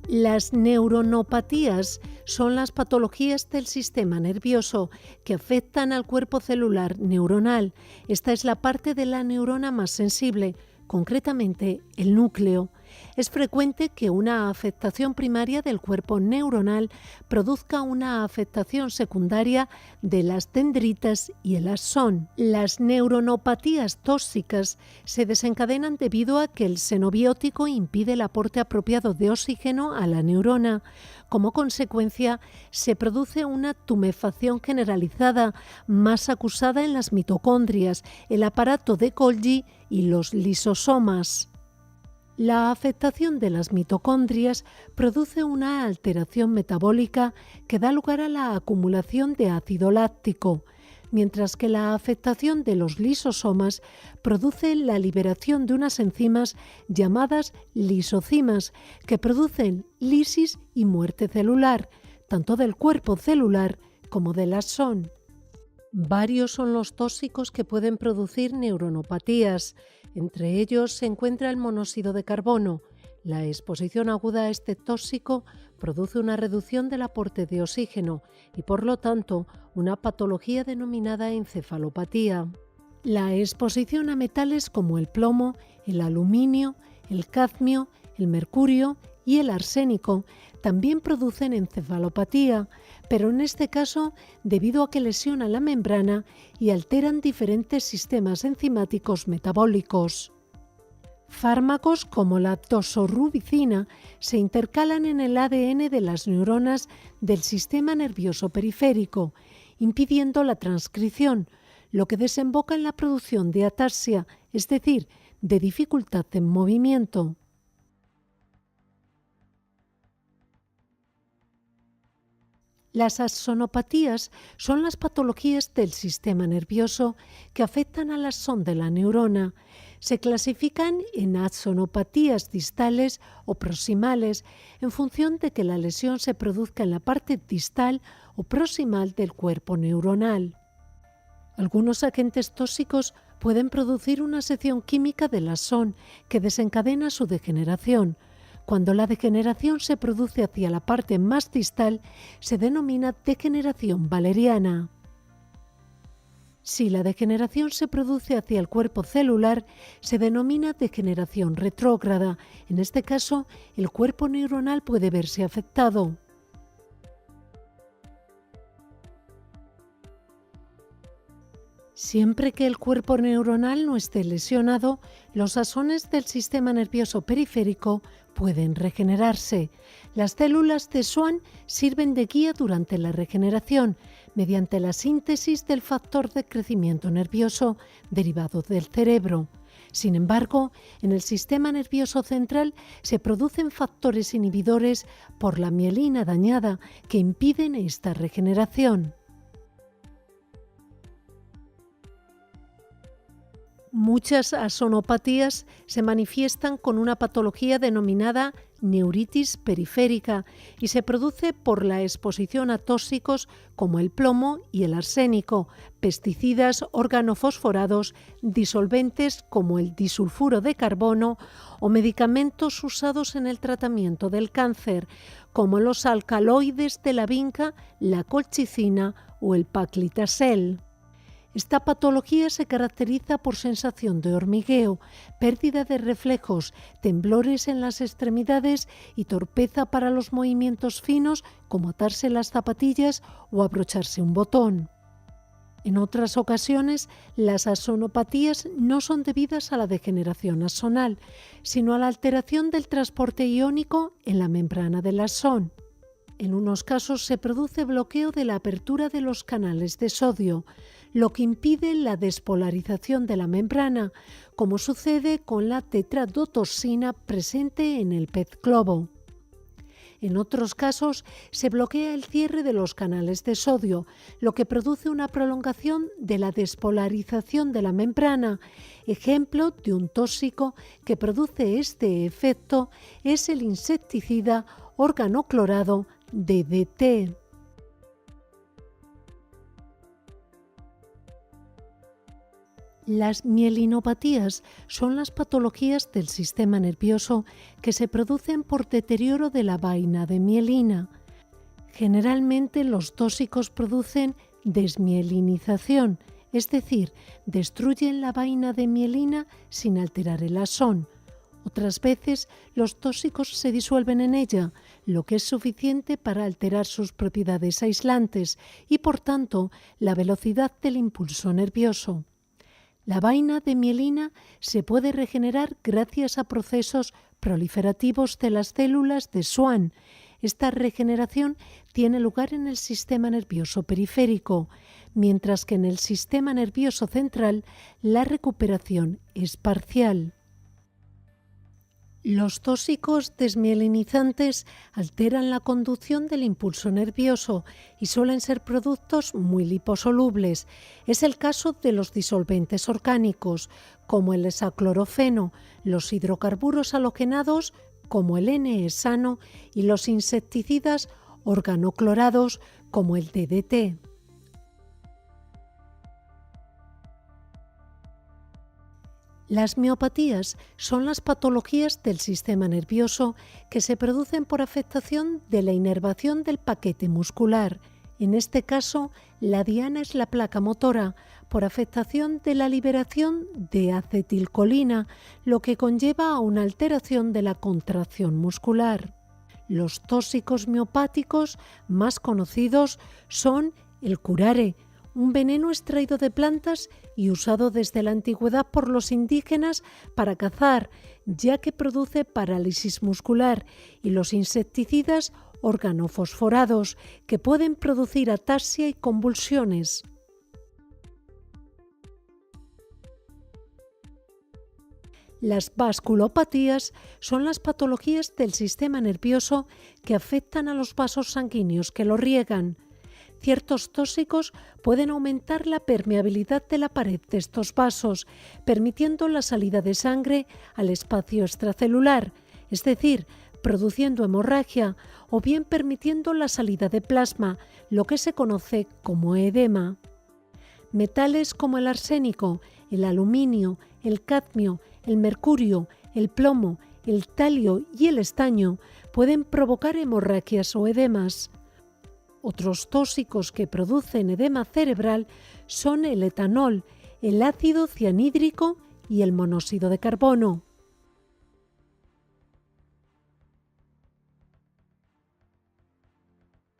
Las neuronopatías son las patologías del sistema nervioso que afectan al cuerpo celular neuronal. Esta es la parte de la neurona más sensible, concretamente el núcleo. Es frecuente que una afectación primaria del cuerpo neuronal produzca una afectación secundaria de las dendritas y el axón. Las neuronopatías tóxicas se desencadenan debido a que el xenobiótico impide el aporte apropiado de oxígeno a la neurona. Como consecuencia, se produce una tumefacción generalizada, más acusada en las mitocondrias, el aparato de Golgi y los lisosomas. La afectación de las mitocondrias produce una alteración metabólica que da lugar a la acumulación de ácido láctico, mientras que la afectación de los lisosomas produce la liberación de unas enzimas llamadas lisocimas que producen lisis y muerte celular, tanto del cuerpo celular como del axón. Varios son los tóxicos que pueden producir neuronopatías. Entre ellos se encuentra el monóxido de carbono. La exposición aguda a este tóxico produce una reducción del aporte de oxígeno y, por lo tanto, una patología denominada encefalopatía. La exposición a metales como el plomo, el aluminio, el cadmio, el mercurio y el arsénico también producen encefalopatía, pero en este caso debido a que lesionan la membrana y alteran diferentes sistemas enzimáticos metabólicos. Fármacos como la doxorubicina se intercalan en el ADN de las neuronas del sistema nervioso periférico, impidiendo la transcripción, lo que desemboca en la producción de ataxia, es decir, de dificultad en movimiento. Las axonopatías son las patologías del sistema nervioso que afectan al axón de la neurona. Se clasifican en axonopatías distales o proximales en función de que la lesión se produzca en la parte distal o proximal del cuerpo neuronal. Algunos agentes tóxicos pueden producir una sección química del axón que desencadena su degeneración. Cuando la degeneración se produce hacia la parte más distal, se denomina degeneración valeriana. Si la degeneración se produce hacia el cuerpo celular, se denomina degeneración retrógrada. En este caso, el cuerpo neuronal puede verse afectado. Siempre que el cuerpo neuronal no esté lesionado, los axones del sistema nervioso periférico pueden regenerarse. Las células de Schwann sirven de guía durante la regeneración mediante la síntesis del factor de crecimiento nervioso derivado del cerebro. Sin embargo, en el sistema nervioso central se producen factores inhibidores por la mielina dañada que impiden esta regeneración. Muchas axonopatías se manifiestan con una patología denominada neuritis periférica y se produce por la exposición a tóxicos como el plomo y el arsénico, pesticidas organofosforados, disolventes como el disulfuro de carbono o medicamentos usados en el tratamiento del cáncer, como los alcaloides de la vinca, la colchicina o el paclitaxel. Esta patología se caracteriza por sensación de hormigueo, pérdida de reflejos, temblores en las extremidades y torpeza para los movimientos finos como atarse las zapatillas o abrocharse un botón. En otras ocasiones, las axonopatías no son debidas a la degeneración axonal, sino a la alteración del transporte iónico en la membrana del axón. En unos casos se produce bloqueo de la apertura de los canales de sodio, lo que impide la despolarización de la membrana, como sucede con la tetradotoxina presente en el pez globo. En otros casos se bloquea el cierre de los canales de sodio, lo que produce una prolongación de la despolarización de la membrana. Ejemplo de un tóxico que produce este efecto es el insecticida organoclorado DDT. Las mielinopatías son las patologías del sistema nervioso que se producen por deterioro de la vaina de mielina. Generalmente los tóxicos producen desmielinización, es decir, destruyen la vaina de mielina sin alterar el axón. Otras veces los tóxicos se disuelven en ella, lo que es suficiente para alterar sus propiedades aislantes y, por tanto, la velocidad del impulso nervioso. La vaina de mielina se puede regenerar gracias a procesos proliferativos de las células de Schwann. Esta regeneración tiene lugar en el sistema nervioso periférico, mientras que en el sistema nervioso central la recuperación es parcial. Los tóxicos desmielinizantes alteran la conducción del impulso nervioso y suelen ser productos muy liposolubles. Es el caso de los disolventes orgánicos, como el hexaclorofeno, los hidrocarburos halogenados, como el N-hexano, y los insecticidas organoclorados, como el DDT. Las miopatías son las patologías del sistema nervioso que se producen por afectación de la inervación del paquete muscular. En este caso, la diana es la placa motora, por afectación de la liberación de acetilcolina, lo que conlleva a una alteración de la contracción muscular. Los tóxicos miopáticos más conocidos son el curare, un veneno extraído de plantas y usado desde la antigüedad por los indígenas para cazar, ya que produce parálisis muscular, y los insecticidas organofosforados, que pueden producir ataxia y convulsiones. Las vasculopatías son las patologías del sistema nervioso que afectan a los vasos sanguíneos que lo riegan. Ciertos tóxicos pueden aumentar la permeabilidad de la pared de estos vasos, permitiendo la salida de sangre al espacio extracelular, es decir, produciendo hemorragia, o bien permitiendo la salida de plasma, lo que se conoce como edema. Metales como el arsénico, el aluminio, el cadmio, el mercurio, el plomo, el talio y el estaño pueden provocar hemorragias o edemas. Otros tóxicos que producen edema cerebral son el etanol, el ácido cianhídrico y el monóxido de carbono.